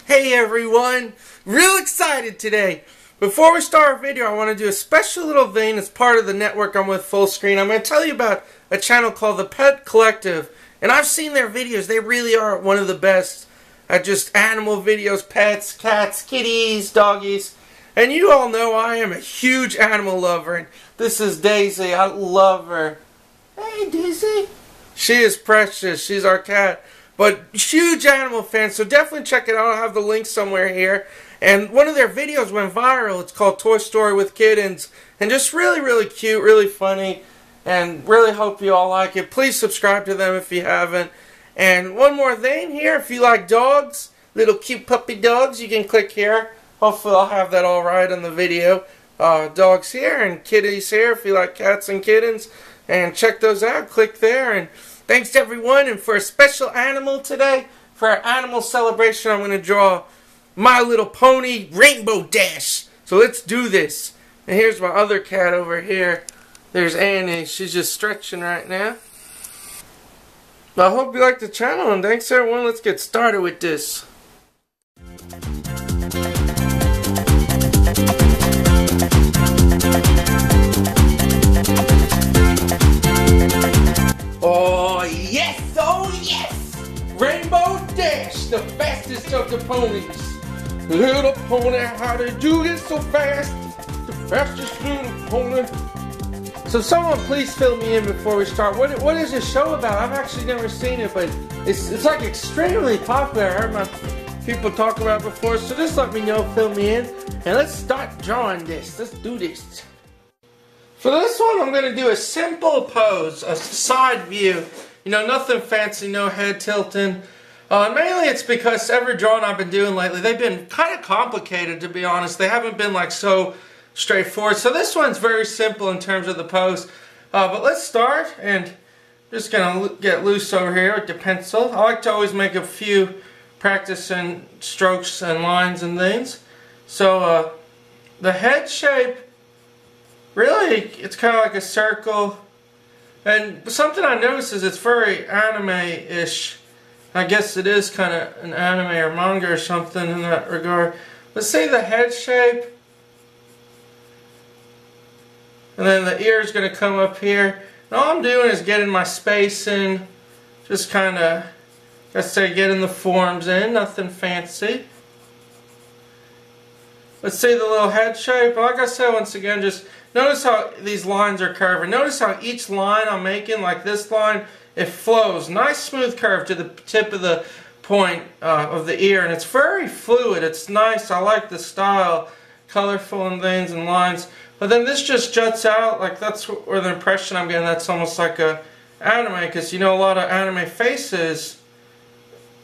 Hey everyone, real excited today. Before we start our video, I want to do a special little thing as part of the network I'm with, Full Screen. I'm going to tell you about a channel called The Pet Collective. And I've seen their videos. They really are one of the best at just animal videos, pets, cats, kitties, doggies. And you all know I am a huge animal lover. And this is Daisy. I love her. Hey Daisy. She is precious. She's our cat. But huge animal fan, so definitely check it out. I'll have the link somewhere here. And one of their videos went viral. It's called Toy Story with Kittens. And just really, really cute, really funny. And really hope you all like it. Please subscribe to them if you haven't. And one more thing here, if you like dogs, little cute puppy dogs, you can click here. Hopefully I'll have that all right on the video. Dogs here and kitties here if you like cats and kittens. And check those out. Click there. And thanks everyone, and for a special animal today, for our animal celebration, I'm going to draw My Little Pony Rainbow Dash. So let's do this. And here's my other cat over here. There's Annie. She's just stretching right now. I hope you like the channel, and thanks everyone. Let's get started with this. Oh yes! Rainbow Dash, the fastest of the ponies. Little pony, how to do this so fast? The fastest little pony. So someone please fill me in before we start. What is this show about? I've actually never seen it, but it's like extremely popular. I heard my people talk about it before, so just let me know, fill me in, and let's start drawing this. Let's do this. For this one, I'm going to do a simple pose, a side view. You know, nothing fancy, no head tilting. Mainly it's because every drawing I've been doing lately, they've been kind of complicated, to be honest. They haven't been like so straightforward. So this one's very simple in terms of the pose. But let's start, and I'm just going to get loose over here with the pencil. I like to always make a few practicing strokes and lines and things. So the head shape, really, it's kind of like a circle. And something I noticed is it's very anime-ish. I guess it is kind of an anime or manga or something in that regard. Let's say the head shape. And then the ear is going to come up here. And all I'm doing is getting my space in. Just kind of, let's say, getting the forms in. Nothing fancy. Let's see the little head shape. Like I said, once again, just notice how these lines are curving. Notice how each line I'm making, like this line, it flows. Nice smooth curve to the tip of the point of the ear. And it's very fluid. It's nice. I like the style. Colorful and things and lines. But then this just juts out. Like that's where the impression I'm getting. That's almost like a anime. Because you know a lot of anime faces,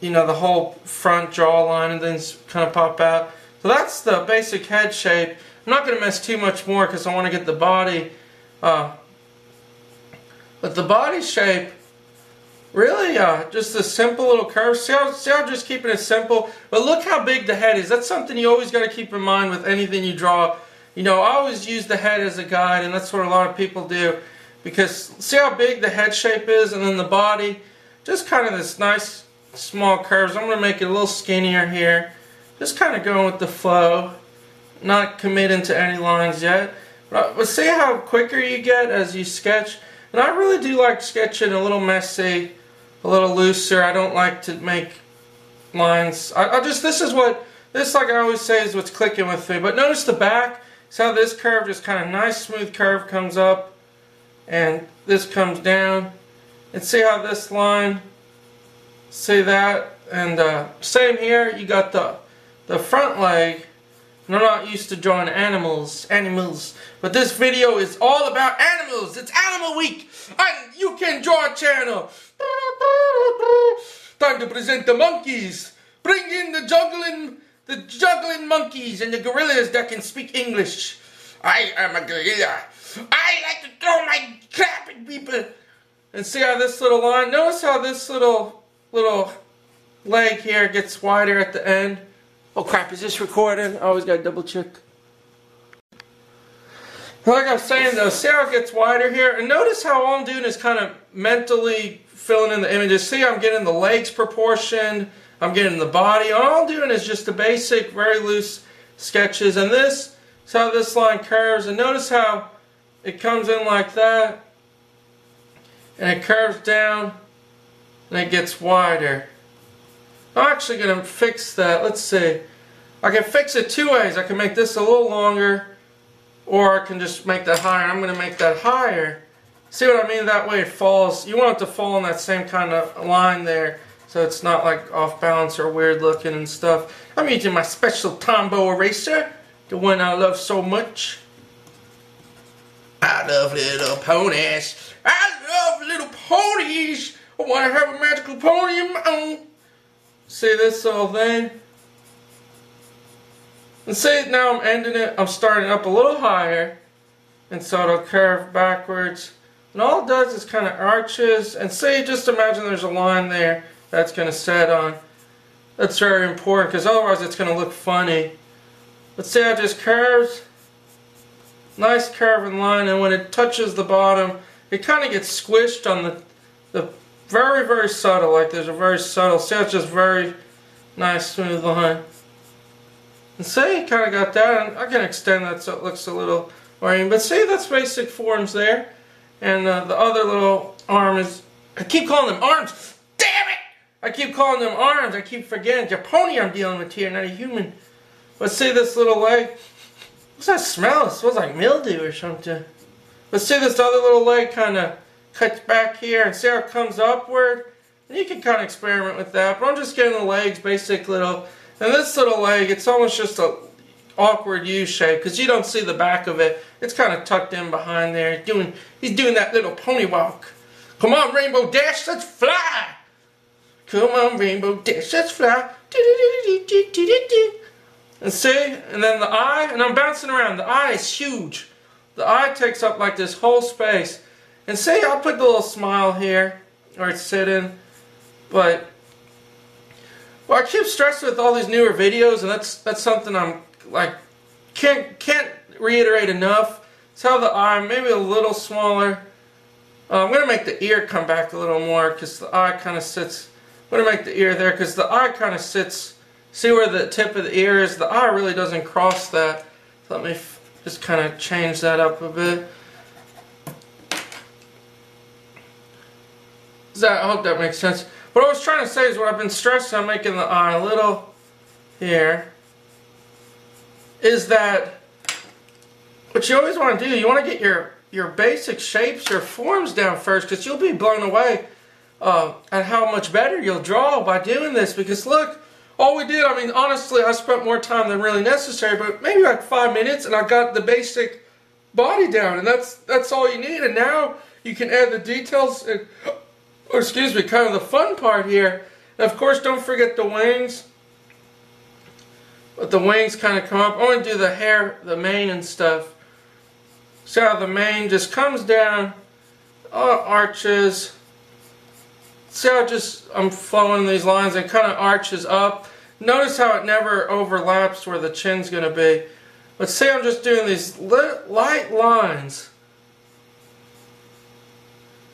you know, the whole front jawline and things kind of pop out. So that's the basic head shape. I'm not going to mess too much more because I want to get the body. But the body shape, really just a simple little curve. See how I'm just keeping it simple? But look how big the head is. That's something you always got to keep in mind with anything you draw. You know, I always use the head as a guide, and that's what a lot of people do. Because see how big the head shape is, and then the body, just kind of this nice small curves. I'm going to make it a little skinnier here. Just kind of going with the flow. Not committing to any lines yet. But see how quicker you get as you sketch. And I really do like sketching a little messy, a little looser. I don't like to make lines. This like I always say is what's clicking with me. But notice the back. See how this curve, just kind of nice smooth curve comes up. And this comes down. And see how this line, see that? And same here, you got the front leg. And I'm not used to drawing animals, but this video is all about animals. It's Animal Week on Ucan Draw Channel. Time to present the monkeys. Bring in the juggling monkeys and the gorillas that can speak English. I am a gorilla. I like to throw my crap at people. And see how this little line, notice how this little leg here gets wider at the end. Oh crap, is this recording? I always gotta double check. Like I was saying though, see how it gets wider here? And notice how all I'm doing is kind of mentally filling in the images. See, I'm getting the legs proportioned. I'm getting the body. All I'm doing is just the basic, very loose sketches. And this is how this line curves. And notice how it comes in like that. And it curves down. And it gets wider. I'm actually going to fix that. Let's see. I can fix it two ways. I can make this a little longer. Or I can just make that higher. I'm going to make that higher. See what I mean? That way it falls. You want it to fall in that same kind of line there. So it's not like off balance or weird looking and stuff. I'm using my special Tombow eraser. The one I love so much. I love little ponies. I love little ponies. I want to have a magical pony of my own. See this little thing? And see, now I'm ending it. I'm starting up a little higher. And so it'll curve backwards. And all it does is kind of arches. And see, just imagine there's a line there that's going to set on. That's very important because otherwise it's going to look funny. Let's see how it just curves. Nice curving line. And when it touches the bottom, it kind of gets squished on the very, very subtle. Like there's a very subtle. See how it's just very nice, smooth line. And see, you kind of got that. And I can extend that so it looks a little oriented. But see, that's basic forms there. And the other little arm is... I keep calling them arms. Damn it! I keep calling them arms. I keep forgetting. It's a pony I'm dealing with here, not a human. But see this little leg? What's that smell? It smells like mildew or something. But see this other little leg kind of cuts back here. And see how it comes upward? And you can kind of experiment with that. But I'm just getting the legs, basic little... And this little leg, it's almost just a awkward U shape because you don't see the back of it. It's kind of tucked in behind there. He's doing that little pony walk. Come on, Rainbow Dash, let's fly. Come on, Rainbow Dash, let's fly. And see, and then the eye, and I'm bouncing around. The eye is huge. The eye takes up like this whole space. And see, I'll put the little smile here, or it's sitting, but... Well, I keep stressing with all these newer videos, and that's something I'm like can't reiterate enough. It's how the eye, maybe a little smaller. I'm gonna make the ear come back a little more because the eye kind of sits. I'm gonna make the ear there because the eye kind of sits. See where the tip of the ear is? The eye really doesn't cross that. So let me just kind of change that up a bit. I hope that makes sense. What I was trying to say is what I've been stressing on making the eye a little here is that what you always want to do, you want to get your basic shapes, your forms down first because you'll be blown away at how much better you'll draw by doing this because look, all we did, I mean honestly I spent more time than really necessary but maybe like 5 minutes and I got the basic body down and that's all you need and now you can add the details and or excuse me, kind of the fun part here. And of course, don't forget the wings. But the wings kind of come up. I want to do the hair, the mane and stuff. See how the mane just comes down, arches. See how I'm following these lines and kind of arches up. Notice how it never overlaps where the chin's going to be. But see, I'm just doing these light lines.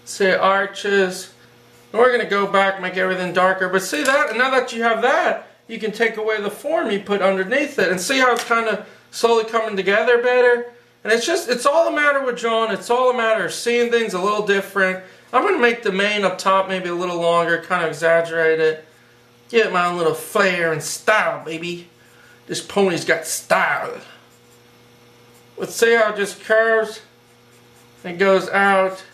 See, arches. And we're going to go back, make everything darker. But see that? And now that you have that, you can take away the form you put underneath it. And see how it's kind of slowly coming together better? And it's all a matter with drawing. It's all a matter of seeing things a little different. I'm going to make the mane up top maybe a little longer, kind of exaggerate it. Give it my own little flair and style, baby. This pony's got style. Let's see how it just curves. It goes out.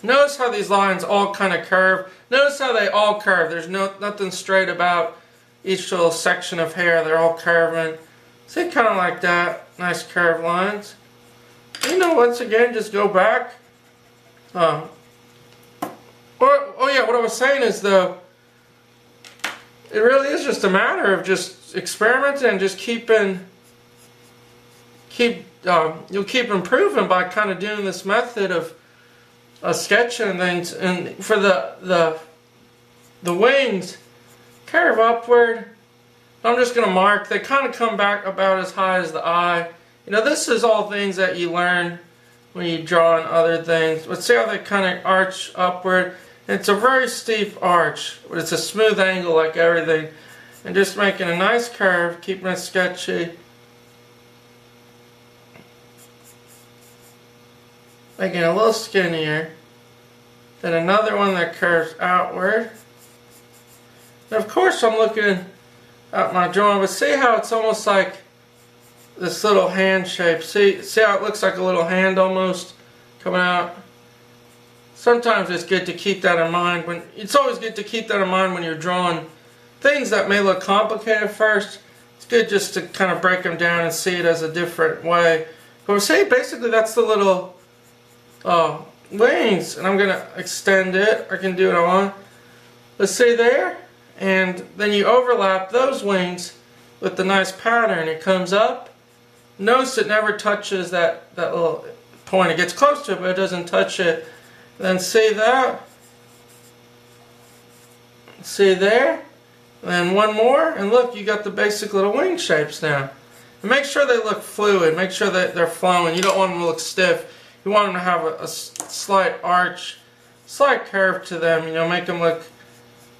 Notice how these lines all kind of curve. Notice how they all curve. There's nothing straight about each little section of hair. They're all curving. See, kind of like that. Nice curved lines. You know, once again, just go back. Oh yeah, what I was saying is though, it really is just a matter of just experimenting and just you'll keep improving by kind of doing this method of sketching and things. And for the wings, curve upward. I'm just going to mark. They kind of come back about as high as the eye. You know, this is all things that you learn when you draw on other things. But see how they kind of arch upward. And it's a very steep arch, but it's a smooth angle like everything. And just making a nice curve, keeping it sketchy. Making it a little skinnier. Then another one that curves outward. And of course I'm looking at my drawing, but see how it's almost like this little hand shape. See how it looks like a little hand almost coming out? Sometimes it's good to keep that in mind. It's always good to keep that in mind when you're drawing things that may look complicated first. It's good just to kind of break them down and see it as a different way. But see, basically that's the little wings, and I'm going to extend it. I can do it on. Let's see there, and then you overlap those wings with the nice pattern. It comes up. Notice it never touches that little point. It gets close to it, but it doesn't touch it. Then see that. See there. And then one more, and look, you got the basic little wing shapes now. And make sure they look fluid. Make sure that they're flowing. You don't want them to look stiff. You want them to have a slight arch, slight curve to them. You know, make them look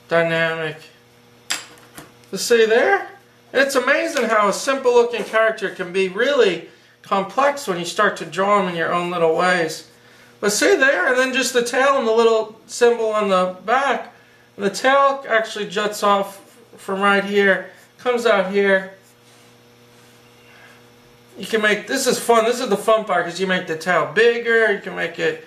dynamic. You see there? And it's amazing how a simple looking character can be really complex when you start to draw them in your own little ways. But see there, and then just the tail and the little symbol on the back. And the tail actually juts off from right here, comes out here. You can make, this is fun, this is the fun part, because you make the tail bigger, you can make it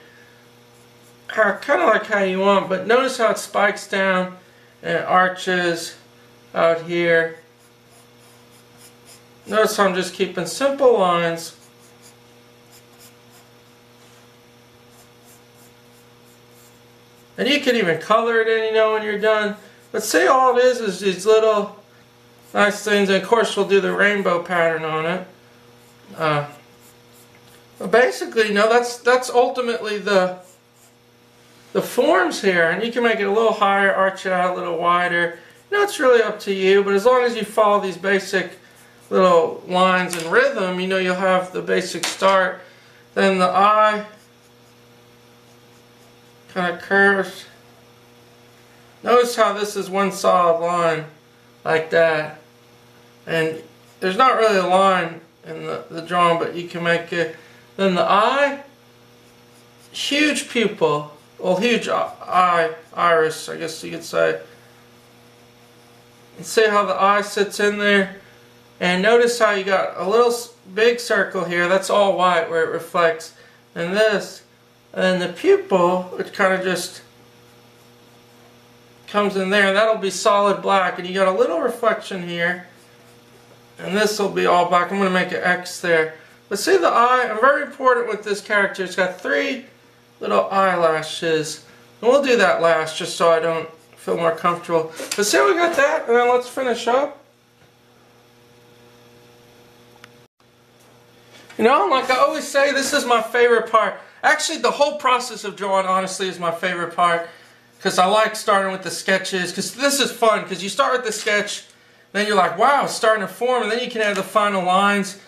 kind of like how you want, but notice how it spikes down and it arches out here. Notice how I'm just keeping simple lines. And you can even color it in, you know, when you're done. But see, all it is these little nice things, and of course we'll do the rainbow pattern on it. But basically, you know, that's ultimately the forms here, and you can make it a little higher, arch it out a little wider. You know, it's really up to you, but as long as you follow these basic little lines and rhythm, you know, you'll have the basic start. Then the eye kind of curves. Notice how this is one solid line like that, and there's not really a line in the drawing, but you can make it. Then the eye, huge pupil, well, huge eye, iris, I guess you could say. And see how the eye sits in there, and notice how you got a little big circle here. That's all white where it reflects, and this, and the pupil, which kind of just comes in there, and that'll be solid black, and you got a little reflection here. And this will be all black. I'm going to make an X there. But see the eye? And very important with this character, it's got 3 little eyelashes. And we'll do that last just so I don't feel more comfortable. But see, we got that, and then let's finish up. You know, like I always say, this is my favorite part. Actually, the whole process of drawing, honestly, is my favorite part. Because I like starting with the sketches. Because this is fun. Because you start with the sketch, then you're like, wow, it's starting to form, and then you can add the final lines.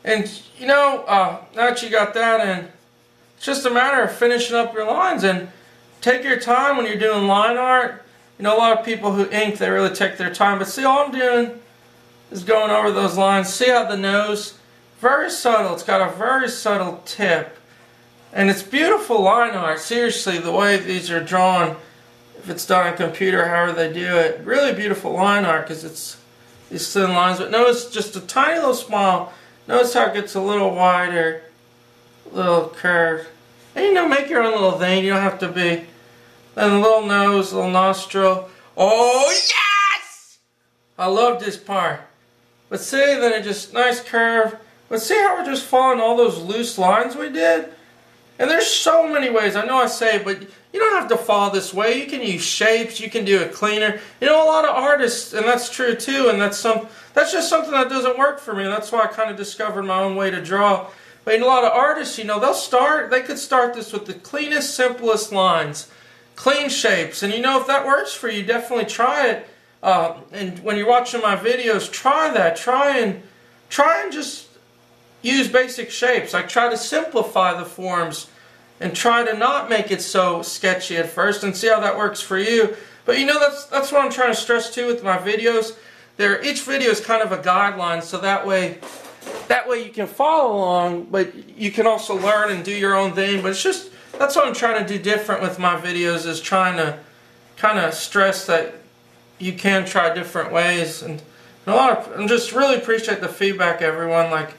And, you know, now that you got that in, it's just a matter of finishing up your lines. And take your time when you're doing line art. You know, a lot of people who ink, they really take their time. But see, all I'm doing is going over those lines. See how the nose, very subtle. It's got a very subtle tip. And it's beautiful line art. Seriously, the way these are drawn, if it's done on computer, however they do it. Really beautiful line art because it's these thin lines. But notice just a tiny little smile. Notice how it gets a little wider, a little curved. And you know, make your own little thing. You don't have to be. Then a little nose, a little nostril. Oh, yes! I love this part. But see, then it just, nice curve. But see how we're just following all those loose lines we did? And there's so many ways. I know I say it, but you don't have to follow this way. You can use shapes. You can do it cleaner. You know, a lot of artists, and that's true too, and that's just something that doesn't work for me. And that's why I kind of discovered my own way to draw. But a lot of artists, you know, they could start this with the cleanest, simplest lines, clean shapes. And you know, if that works for you, definitely try it. And when you're watching my videos, try that. Try and just use basic shapes. Like, try to simplify the forms and try to not make it so sketchy at first and see how that works for you. But you know, that's what I'm trying to stress too with my videos. Each video is kind of a guideline, so that way you can follow along, but you can also learn and do your own thing. But it's just, that's what I'm trying to do different with my videos, is trying to kind of stress that you can try different ways. And I just really appreciate the feedback, everyone, like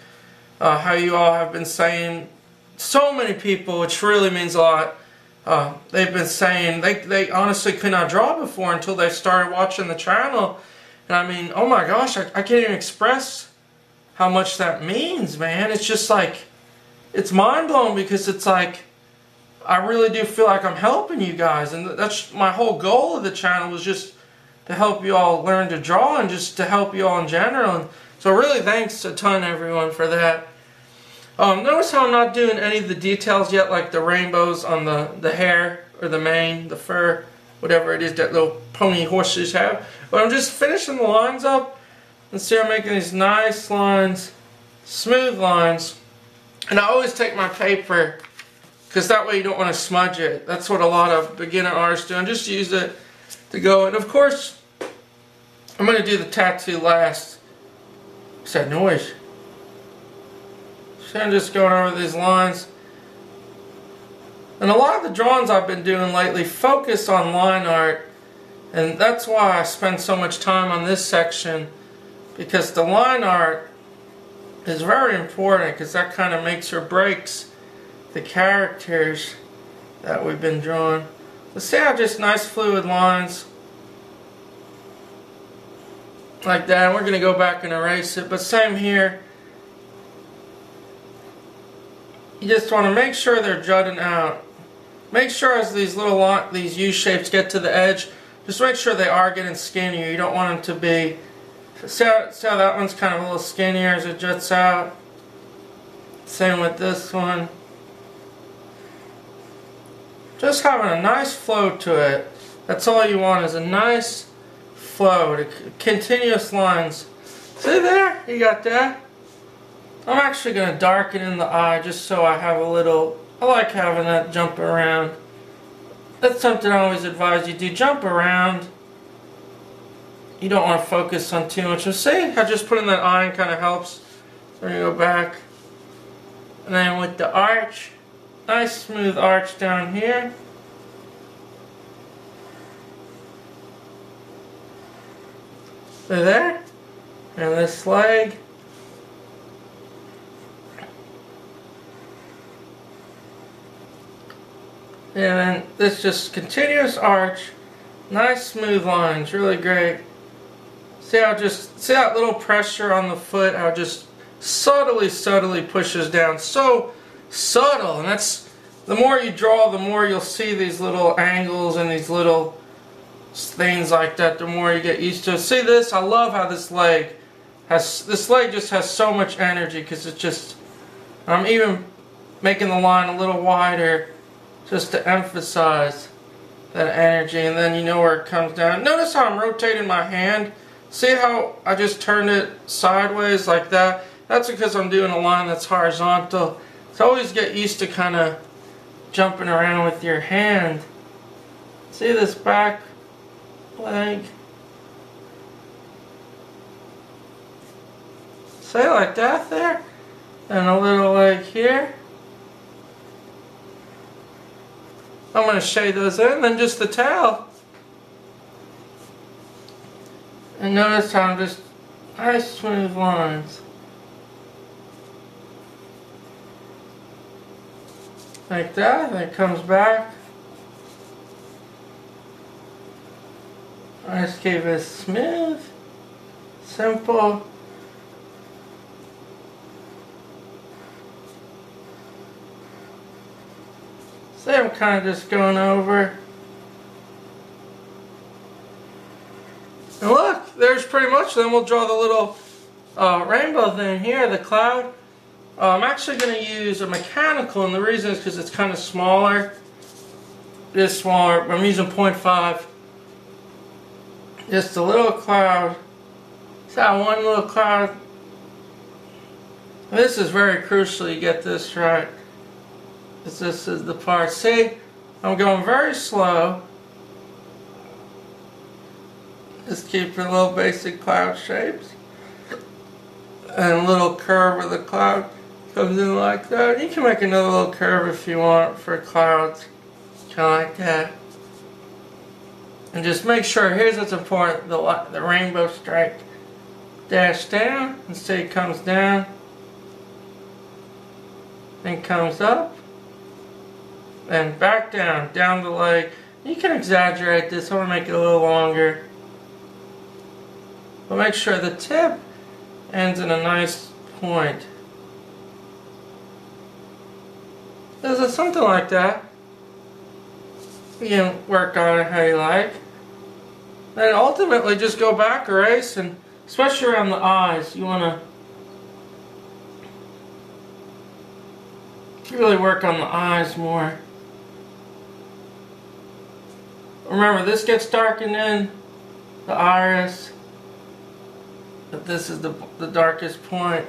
how you all have been saying, so many people, which really means a lot. They've been saying they honestly could not draw before until they started watching the channel. And I mean, oh my gosh, I can't even express how much that means, man. It's just like, it's mind-blowing, because it's like, I really do feel like I'm helping you guys. And that's my whole goal of the channel, was just to help you all learn to draw, and just to help you all in general. And so really thanks a ton, everyone, for that. Notice how I'm not doing any of the details yet, like the rainbows on the hair, or the mane, the fur, whatever it is that little pony horses have. But I'm just finishing the lines up, and see, I'm making these nice lines, smooth lines. And I always take my paper, because that way you don't want to smudge it. That's what a lot of beginner artists do, and just use it to go. And of course, I'm going to do the tattoo last. What's that noise? So I'm just going over these lines. And a lot of the drawings I've been doing lately focus on line art, and that's why I spend so much time on this section, because the line art is very important, because that kind of makes or breaks the characters that we've been drawing. Let's see how just nice fluid lines like that. And we're going to go back and erase it, but same here. You just want to make sure they're jutting out. Make sure as these these U shapes get to the edge, just make sure they are getting skinnier. You don't want them to be. See how that one's kind of a little skinnier as it juts out. Same with this one. Just having a nice flow to it. That's all you want, is a nice flow, continuous lines. See there? You got that? I'm actually going to darken in the eye just so I have a little, I like having that jump around. That's something I always advise you do, jump around. You don't want to focus on too much. So see how just putting that eye in kind of helps. So we're going to go back. And then with the arch, nice smooth arch down here. So there. And this leg. And then this just continuous arch. Nice smooth lines, really great. See how that little pressure on the foot, how it just subtly pushes down. So subtle, and that's, the more you draw, the more you'll see these little angles and these little things like that, the more you get used to it. See this? I love how this leg just has so much energy, because it's just, I'm even making the line a little wider just to emphasize that energy. And then you know where it comes down. Notice how I'm rotating my hand. See how I just turned it sideways like that? That's because I'm doing a line that's horizontal. So always get used to kind of jumping around with your hand. See this back leg? Say like that there. And a little leg here. I'm going to shade those in, then just the tail. And notice how I'm just nice smooth lines. Like that, then it comes back. I just keep it smooth, simple. See, I'm kind of just going over. And look, there's pretty much, then we'll draw the little rainbow thing here, the cloud. I'm actually going to use a mechanical, and the reason is because it's kind of smaller. It is smaller. I'm using 0.5. Just a little cloud. See how one little cloud. This is very crucial you get this right. This is the part. See, I'm going very slow. Just keep your little basic cloud shapes. And a little curve of the cloud comes in like that. You can make another little curve if you want for clouds. Kind of like that. And just make sure, here's what's important, the rainbow stripe. Dash down, and see it comes down. Then comes up. And back down, down the leg. You can exaggerate this, I want to make it a little longer. But make sure the tip ends in a nice point. Is it something like that? You can work on it how you like. Then ultimately just go back, erase, and especially around the eyes, you want to really work on the eyes more. Remember, this gets darkened in, the iris. But this is the darkest point.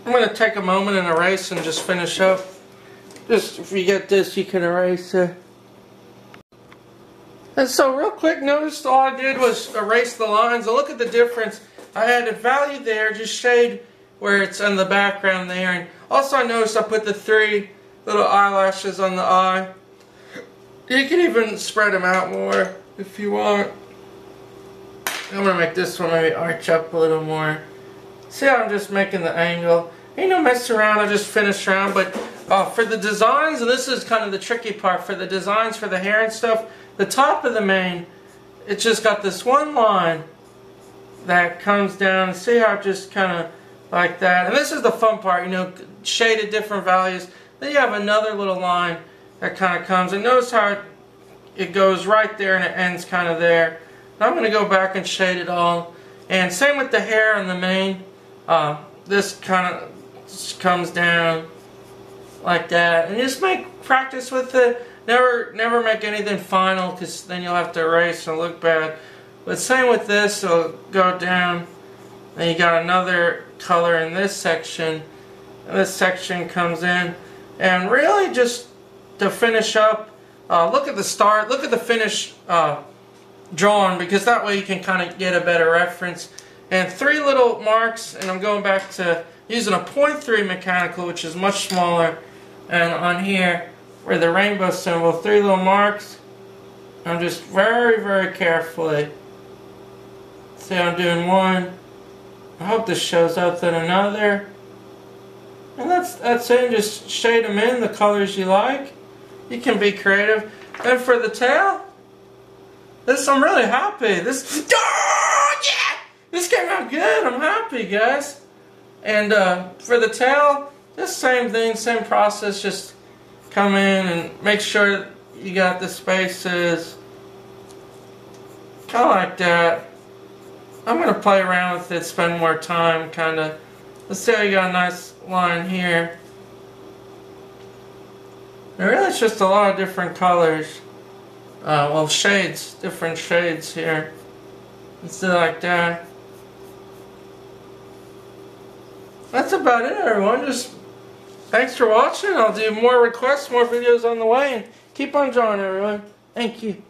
I'm going to take a moment and erase and just finish up. Just if you get this, you can erase it. And so real quick, notice all I did was erase the lines. And look at the difference. I had a value there, just shade where it's in the background there. And also I noticed I put the 3 little eyelashes on the eye. You can even spread them out more if you want. I'm going to make this one maybe arch up a little more. See how I'm just making the angle. Ain't no mess around, I just finish around. But for the designs, and this is kind of the tricky part, for the designs for the hair and stuff, the top of the mane, it's just got this one line that comes down. See how it just kind of like that. And this is the fun part, you know, shaded different values. Then you have another little line that kind of comes. And notice how it goes right there and it ends kind of there. I'm going to go back and shade it all. And same with the hair and the mane. This kind of comes down like that. And just practice with it. Never make anything final, because then you'll have to erase and look bad. But same with this, it'll go down. Then you got another color in this section. And this section comes in. And really just to finish up, look at the start, look at the finish drawn, because that way you can kind of get a better reference. And 3 little marks, and I'm going back to using a 0.3 mechanical, which is much smaller. And on here, where the rainbow symbol, 3 little marks. I'm just very carefully. See, I'm doing one. I hope this shows up, then another. And that's it. Just shade them in the colors you like. You can be creative. And for the tail, I'm really happy. This came out good. I'm happy, guys. And for the tail, this same thing, same process. Just come in and make sure you got the spaces. Kind of like that. I'm going to play around with it, spend more time, kind of. Let's see how you got a nice line here. And really, it's just a lot of different colors. Well, shades, different shades here. Let's do it like that. That's about it, everyone. Just thanks for watching. I'll do more requests, more videos on the way, and keep on drawing, everyone. Thank you.